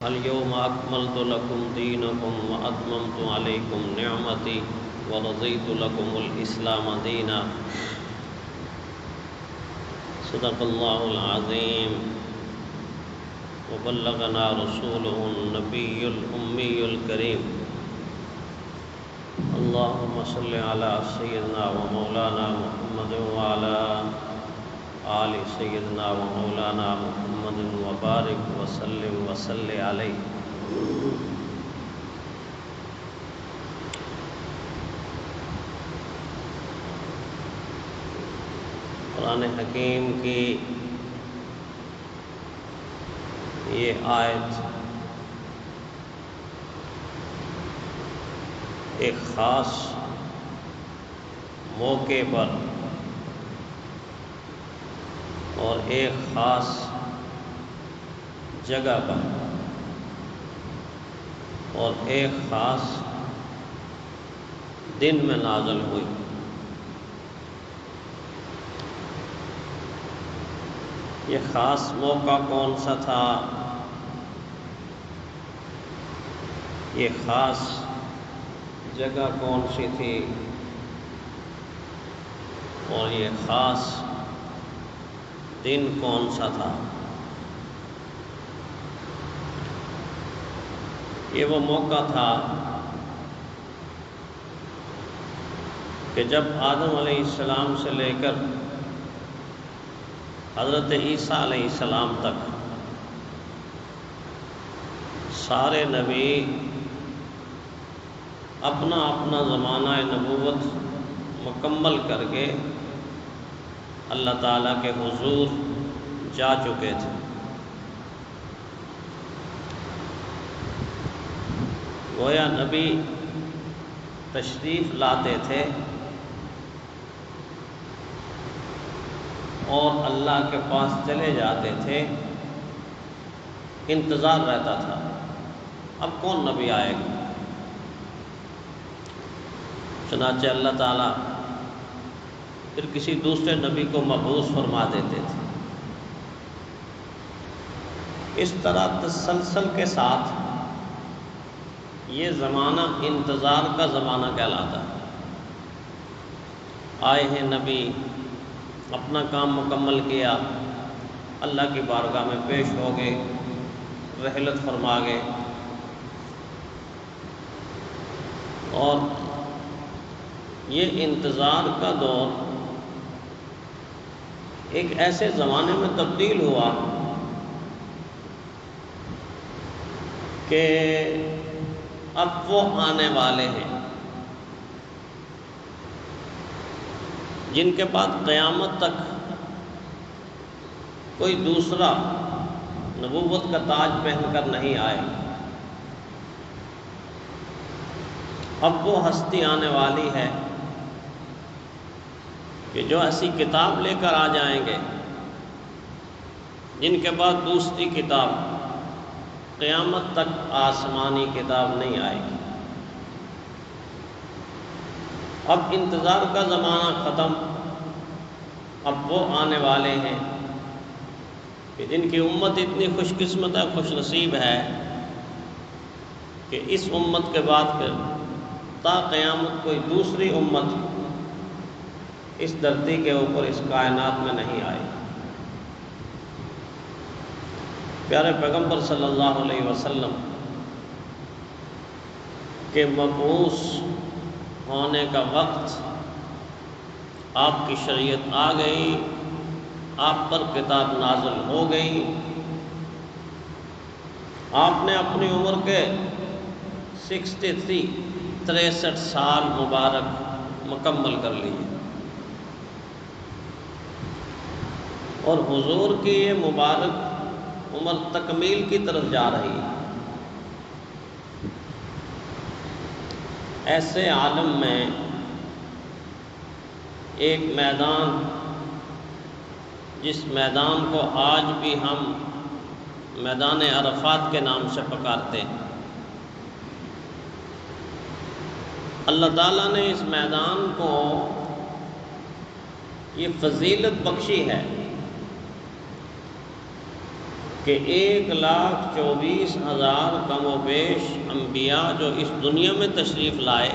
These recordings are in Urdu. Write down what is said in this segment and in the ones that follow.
اليوم أكملت لكم دينكم وأتممت عليكم نعمتي ورضيت لكم الإسلام دينا صدق الله العظيم وبلغنا رسوله النبي الأمي الكريم اللهم صل على سيدنا ومولانا محمد وعلى آل سيدنا ومولانا محمد وبارك وسلم وصل عليه۔ قرآن حکیم کی یہ آیت ایک خاص موقع پر اور ایک خاص جگہ پر اور ایک خاص دن میں نازل ہوئی۔ یہ خاص موقع کون سا تھا؟ یہ خاص جگہ کون سی تھی؟ اور یہ خاص دن کون سا تھا؟ یہ وہ موقع تھا کہ جب آدم علیہ السلام سے لے کر حضرت عیسیٰ علیہ السلام تک سارے نبی اپنا اپنا زمانہ نبوت مکمل کر کے اللہ تعالیٰ کے حضور جا چکے تھے۔ گویا نبی تشریف لاتے تھے اور اللہ کے پاس چلے جاتے تھے، انتظار رہتا تھا اب کون نبی آئے گا۔ چنانچہ اللہ تعالیٰ پھر کسی دوسرے نبی کو مبعوث فرما دیتے تھے۔ اس طرح تسلسل کے ساتھ یہ زمانہ انتظار کا زمانہ کہلاتا ہے۔ آئے ہیں نبی، اپنا کام مکمل کیا، اللہ کی بارگاہ میں پیش ہو گئے، رحلت فرما گئے، اور یہ انتظار کا دور ایک ایسے زمانے میں تبدیل ہوا کہ اب وہ آنے والے ہیں جن کے بعد قیامت تک کوئی دوسرا نبوت کا تاج پہن کر نہیں آئے۔ اب وہ ہستی آنے والی ہے کہ جو ایسی کتاب لے کر آ جائیں گے جن کے بعد دوسری کتاب قیامت تک آسمانی کتاب نہیں آئے گی۔ اب انتظار کا زمانہ ختم، اب وہ آنے والے ہیں کہ جن کی امت اتنی خوش قسمت ہے، خوش نصیب ہے کہ اس امت کے بعد پھر تا قیامت کوئی دوسری امت اس دھرتی کے اوپر اس کائنات میں نہیں آئی۔ پیارے پیغمبر صلی اللہ علیہ وسلم کے مبعوث ہونے کا وقت، آپ کی شریعت آ گئی، آپ پر کتاب نازل ہو گئی، آپ نے اپنی عمر کے 63 سال مبارک مکمل کر لیے، اور حضور کی یہ مبارک عمر تکمیل کی طرف جا رہی ہے۔ ایسے عالم میں ایک میدان، جس میدان کو آج بھی ہم میدان عرفات کے نام سے پکارتے ہیں، اللہ تعالیٰ نے اس میدان کو یہ فضیلت بخشی ہے کہ 1,24,000 کم و بیش انبیاء جو اس دنیا میں تشریف لائے،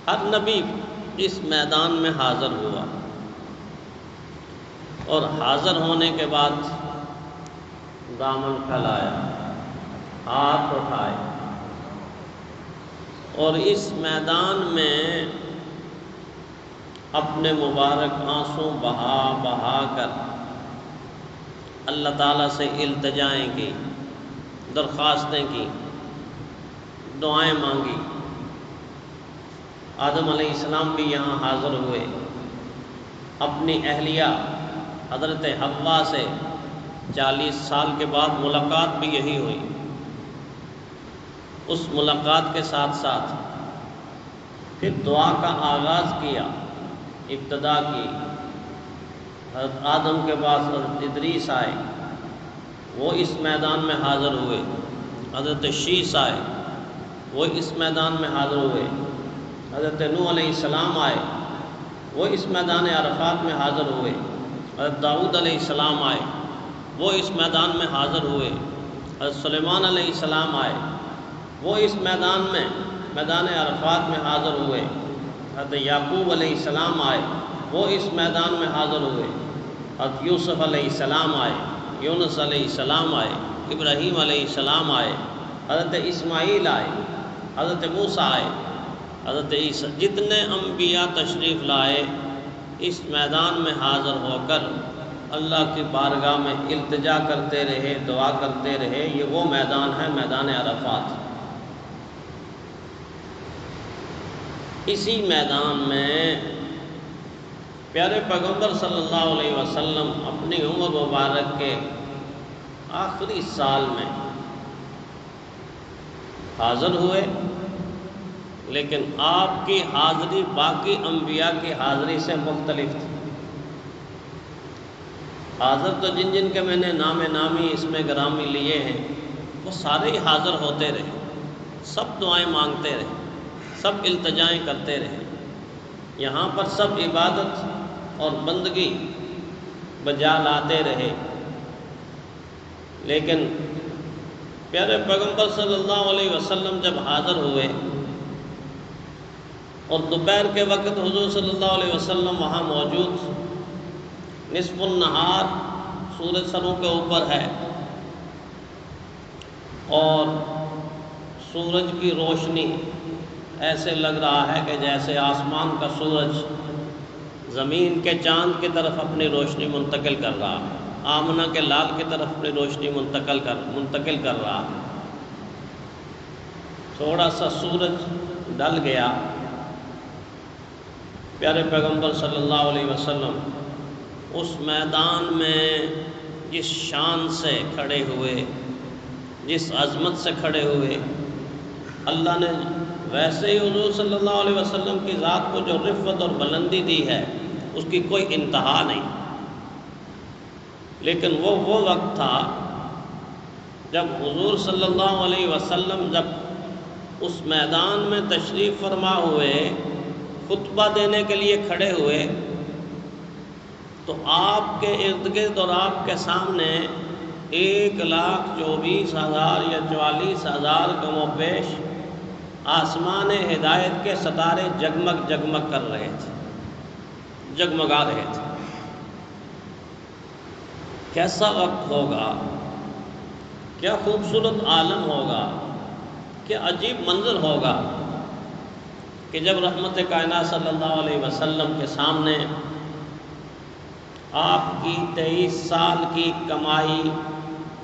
ہر نبی اس میدان میں حاضر ہوا، اور حاضر ہونے کے بعد دامن پھیلایا، ہاتھ اٹھائے، اور اس میدان میں اپنے مبارک آنسو بہا بہا کر اللہ تعالیٰ سے التجائیں کی، درخواستیں کی، دعائیں مانگی۔ آدم علیہ السلام بھی یہاں حاضر ہوئے، اپنی اہلیہ حضرت حوا سے 40 سال کے بعد ملاقات بھی یہی ہوئی۔ اس ملاقات کے ساتھ ساتھ پھر دعا کا آغاز کیا، ابتدا کی۔ حضرت آدم کے بعد حضرت ادریس آئے، وہ اس میدان میں حاضر ہوئے۔ حضرت شیس آئے، وہ اس میدان میں حاضر ہوئے۔ حضرت نوح علیہ السلام آئے، وہ اس میدان عرفات میں حاضر ہوئے۔ حضرت داؤد علیہ السلام آئے، وہ اس میدان میں حاضر ہوئے۔ حضرت سلیمان علیہ السلام آئے، وہ اس میدان میں میدان عرفات میں حاضر ہوئے۔ حضرت یعقوب علیہ السلام آئے، وہ اس میدان میں حاضر ہوئے۔ حضرت یوسف علیہ السلام آئے، یونس علیہ السلام آئے، ابراہیم علیہ السلام آئے، حضرت اسماعیل آئے، حضرت موسیٰ آئے، حضرت عیسیٰ، جتنے انبیاء تشریف لائے اس میدان میں حاضر ہو کر اللہ کی بارگاہ میں التجا کرتے رہے، دعا کرتے رہے۔ یہ وہ میدان ہے، میدان عرفات۔ اسی میدان میں پیارے پیغمبر صلی اللہ علیہ وسلم اپنی عمر مبارک کے آخری سال میں حاضر ہوئے، لیکن آپ کی حاضری باقی انبیاء کی حاضری سے مختلف تھی۔ حاضر تو جن جن کے میں نے نام نامی اس میں گرامی لیے ہیں، وہ سارے ہی حاضر ہوتے رہے، سب دعائیں مانگتے رہے، سب التجائیں کرتے رہے۔ یہاں پر سب عبادت اور بندگی بجا لاتے رہے، لیکن پیارے پیغمبر صلی اللہ علیہ وسلم جب حاضر ہوئے اور دوپہر کے وقت حضور صلی اللہ علیہ وسلم وہاں موجود، نصف النہار، سورج سروں کے اوپر ہے، اور سورج کی روشنی ایسے لگ رہا ہے کہ جیسے آسمان کا سورج زمین کے چاند کی طرف اپنی روشنی منتقل کر رہا ہے، آمنہ کے لال کی طرف اپنی روشنی منتقل کر رہا ہے۔ تھوڑا سا سورج ڈل گیا، پیارے پیغمبر صلی اللہ علیہ وسلم اس میدان میں جس شان سے کھڑے ہوئے، جس عظمت سے کھڑے ہوئے، اللہ نے ویسے ہی حضور صلی اللہ علیہ وسلم کی ذات کو جو رفعت اور بلندی دی ہے، اس کی کوئی انتہا نہیں۔ لیکن وہ وقت تھا جب حضور صلی اللہ علیہ وسلم جب اس میدان میں تشریف فرما ہوئے، خطبہ دینے کے لیے کھڑے ہوئے، تو آپ کے ارد گرد اور آپ کے سامنے 1,24,000 یا 44,000 کم و بیش آسمان ہدایت کے ستارے جگمگ جگمگ کر رہے تھے، جگمگا رہے تھے۔ کیسا وقت ہوگا، کیا خوبصورت عالم ہوگا، کیا عجیب منظر ہوگا کہ جب رحمت کائنات صلی اللہ علیہ وسلم کے سامنے آپ کی 23 سال کی کمائی،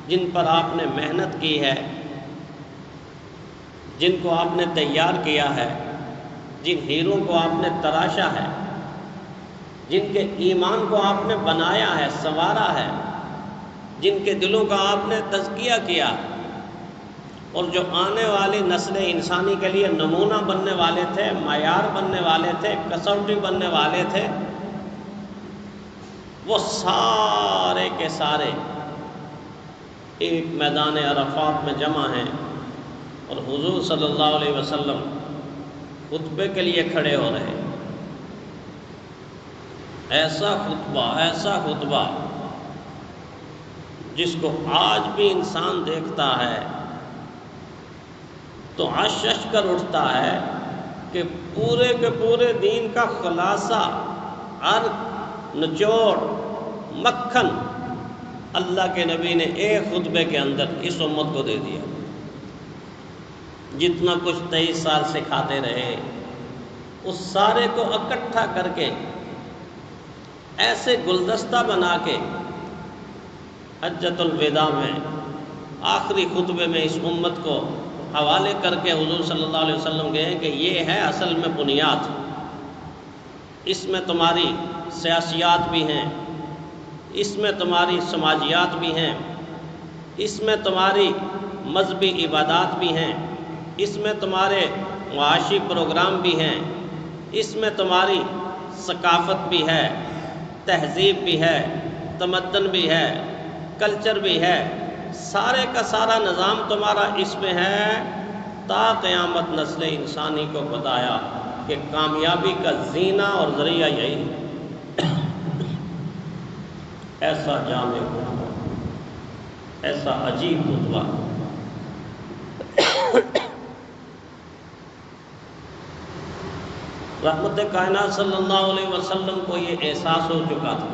جن پر آپ نے محنت کی ہے، جن کو آپ نے تیار کیا ہے، جن ہیروں کو آپ نے تراشا ہے، جن کے ایمان کو آپ نے بنایا ہے، سنوارا ہے، جن کے دلوں کا آپ نے تزکیہ کیا، اور جو آنے والی نسل انسانی کے لیے نمونہ بننے والے تھے، معیار بننے والے تھے، کسوٹی بننے والے تھے، وہ سارے کے سارے ایک میدان عرفات میں جمع ہیں، اور حضور صلی اللہ علیہ وسلم خطبے کے لیے کھڑے ہو رہے ہیں۔ ایسا خطبہ جس کو آج بھی انسان دیکھتا ہے تو عشش کر اٹھتا ہے کہ پورے کے پورے دین کا خلاصہ، عرق، نچوڑ، مکھن اللہ کے نبی نے ایک خطبے کے اندر اس امت کو دے دیا۔ جتنا کچھ 23 سال سکھاتے رہے اس سارے کو اکٹھا کر کے ایسے گلدستہ بنا کے حجۃ الوداع میں آخری خطبے میں اس امت کو حوالے کر کے حضور صلی اللہ علیہ وسلم کہے کہ یہ ہے اصل میں بنیاد، اس میں تمہاری سیاسیات بھی ہیں، اس میں تمہاری سماجیات بھی ہیں، اس میں تمہاری مذہبی عبادات بھی ہیں، اس میں تمہارے معاشی پروگرام بھی ہیں، اس میں تمہاری ثقافت بھی ہے، تہذیب بھی ہے، تمدن بھی ہے، کلچر بھی ہے، سارے کا سارا نظام تمہارا اس میں ہے، تا قیامت نسل انسانی کو بتایا کہ کامیابی کا زینہ اور ذریعہ یہی ہے۔ ایسا جامع خطبہ، ایسا عجیب خطبہ۔ رحمت کائنات صلی اللہ علیہ وسلم کو یہ احساس ہو چکا تھا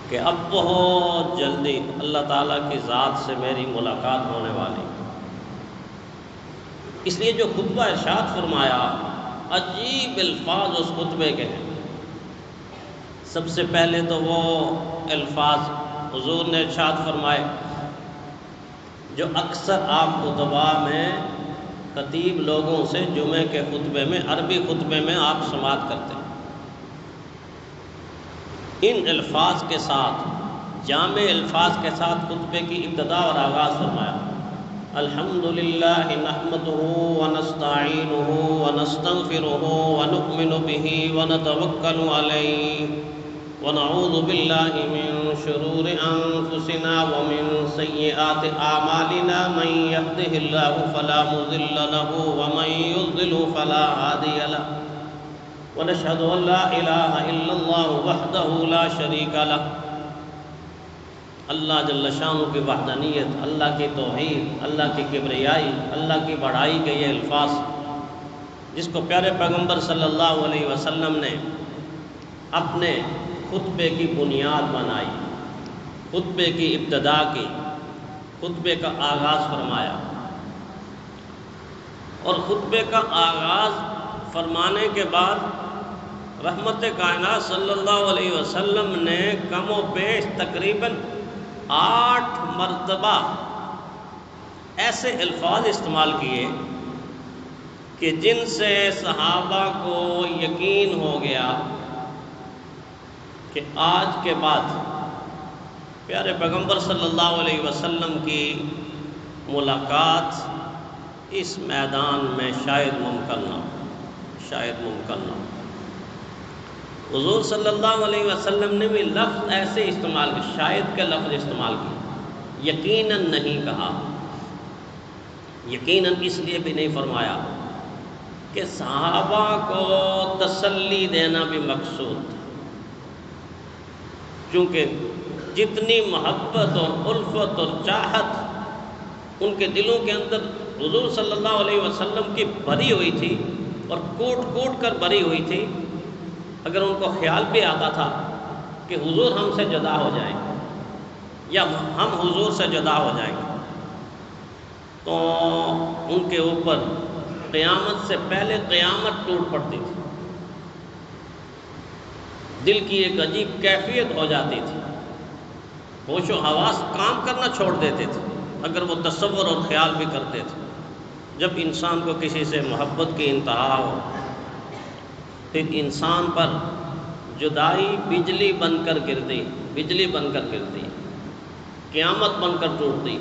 کہ اب بہت جلدی اللہ تعالیٰ کی ذات سے میری ملاقات ہونے والی، اس لیے جو خطبہ ارشاد فرمایا، عجیب الفاظ اس خطبے کے ہیں۔ سب سے پہلے تو وہ الفاظ حضور نے ارشاد فرمائے جو اکثر آپ خطبہ میں خطیب لوگوں سے جمعے کے خطبے میں، عربی خطبے میں آپ سماعت کرتے ہیں۔ ان الفاظ کے ساتھ، جامع الفاظ کے ساتھ خطبے کی ابتدا اور آغاز فرمایا، الحمدللہ نحمدہ ونستعینہ ونستغفرہ ونؤمن بہ ونتوکل علیہ ونعوذ باللہ من شرور انفسنا ومن سیئات اعمالنا من یہدہ اللہ فلا مضل له ومن یضلل فلا ہادی له ونشهد ان لا الہ الا اللہ وحدہ لا شریک له۔ اللہ جل شانہ کی وحدانیت، اللہ کی توحید، اللہ کی کبریائی، اللہ کی بڑائی کے یہ الفاظ جس کو پیارے پیغمبر صلی اللہ علیہ وسلم نے اپنے خطبے کی بنیاد بنائی، خطبے کی ابتدا کی، خطبے کا آغاز فرمایا، اور خطبے کا آغاز فرمانے کے بعد رحمت کائنات صلی اللہ علیہ وسلم نے کم و بیش تقریباً 8 مرتبہ ایسے الفاظ استعمال کیے کہ جن سے صحابہ کو یقین ہو گیا کہ آج کے بعد پیارے پیغمبر صلی اللہ علیہ وسلم کی ملاقات اس میدان میں شاید ممکن نہ ہو، شاید ممکن نہ ہو۔ حضور صلی اللہ علیہ وسلم نے بھی لفظ ایسے استعمال کیا، شاید کا لفظ استعمال کیا، یقیناً نہیں کہا۔ یقیناً اس لیے بھی نہیں فرمایا کہ صحابہ کو تسلی دینا بھی مقصود تھا، چونکہ جتنی محبت اور الفت اور چاہت ان کے دلوں کے اندر حضور صلی اللہ علیہ وسلم کی بھری ہوئی تھی اور کوٹ کوٹ کر بھری ہوئی تھی، اگر ان کو خیال بھی آتا تھا کہ حضور ہم سے جدا ہو جائیں گے یا ہم حضور سے جدا ہو جائیں گے، تو ان کے اوپر قیامت سے پہلے قیامت ٹوٹ پڑتی تھی، دل کی ایک عجیب کیفیت ہو جاتی تھی، ہوش و حواس کام کرنا چھوڑ دیتے تھے اگر وہ تصور اور خیال بھی کرتے تھے۔ جب انسان کو کسی سے محبت کی انتہا ہو، پھر انسان پر جدائی بجلی بن کر گرتی، بجلی بن کر گرتی، قیامت بن کر ٹوٹتی،